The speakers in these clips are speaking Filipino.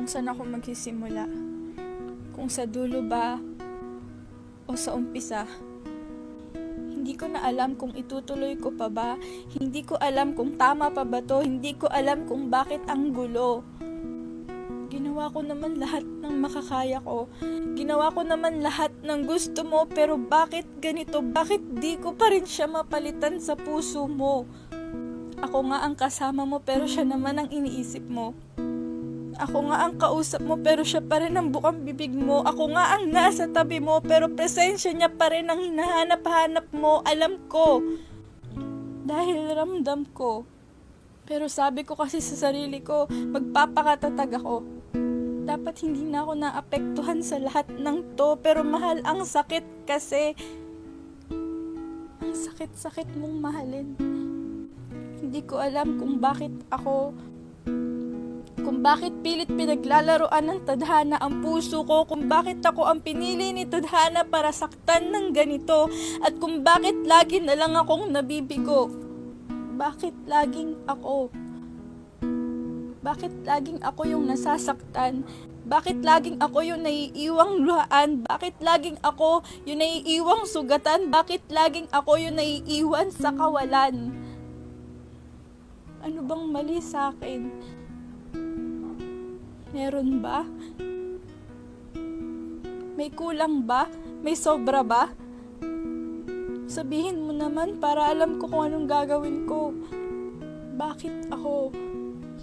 kung saan ako magsisimula. Kung sa dulo ba o sa umpisa. Hindi ko na alam kung itutuloy ko pa ba. Hindi ko alam kung tama pa ba to. Hindi ko alam kung bakit ang gulo. Ginawa ko naman lahat ng makakaya ko. Ginawa ko naman lahat ng gusto mo, pero bakit ganito? Bakit di ko pa rin siya mapalitan sa puso mo? Ako nga ang kasama mo, pero siya naman ang iniisip mo. Ako nga ang kausap mo, pero siya pa rin ang bukang bibig mo. Ako nga ang nasa tabi mo, pero presensya niya pa rin ang hinahanap-hanap mo. Alam ko. Dahil ramdam ko. Pero sabi ko kasi sa sarili ko, magpapakatatag ako. Dapat hindi na ako naapektuhan sa lahat ng to, pero mahal, ang sakit kasi. Ang sakit-sakit mong mahalin. Hindi ko alam kung bakit pilit pinaglalaroan ng tadhana ang puso ko, kung bakit ako ang pinili ni tadhana para saktan ng ganito, at kung bakit lagi na lang akong nabibigo. Bakit laging ako? Bakit laging ako yung nasasaktan? Bakit laging ako yung naiiwang luhaan? Bakit laging ako yung naiiwang sugatan? Bakit laging ako yung naiiwan sa kawalan? Ano bang mali sa akin? Meron ba? May kulang ba? May sobra ba? Sabihin mo naman para alam ko kung anong gagawin ko. Bakit ako?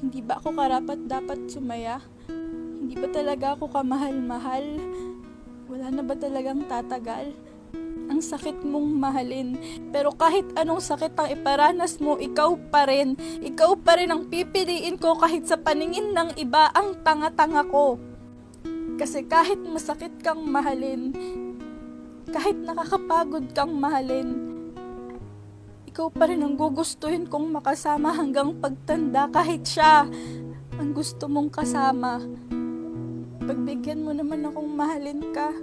Hindi ba ako karapat dapat sumaya? Hindi ba talaga ako kamahal-mahal? Wala na ba talagang tatagal? Ang sakit mong mahalin. Pero kahit anong sakit ang iparanas mo, ikaw pa rin. Ikaw pa rin ang pipiliin ko kahit sa paningin ng iba ang tanga-tanga ko. Kasi kahit masakit kang mahalin, kahit nakakapagod kang mahalin, ikaw pa rin ang gugustuhin kong makasama hanggang pagtanda kahit siya ang gusto mong kasama. Pagbigyan mo naman akong mahalin ka.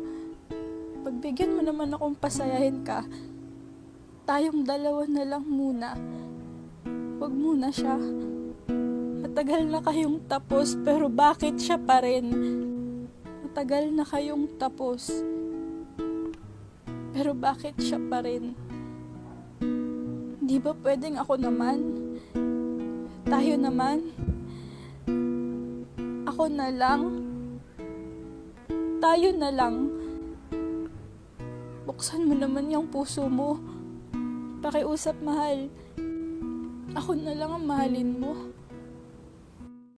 Pagbigyan mo naman akong pasayahin ka. Tayong dalawa na lang muna. Huwag muna siya. Matagal na kayong tapos, pero bakit siya pa rin? Matagal na kayong tapos, pero bakit siya pa rin? Di ba pwedeng ako naman? Tayo naman? Ako na lang? Tayo na lang? Buksan mo naman yung puso mo. Pakiusap, mahal. Ako na lang ang mahalin mo.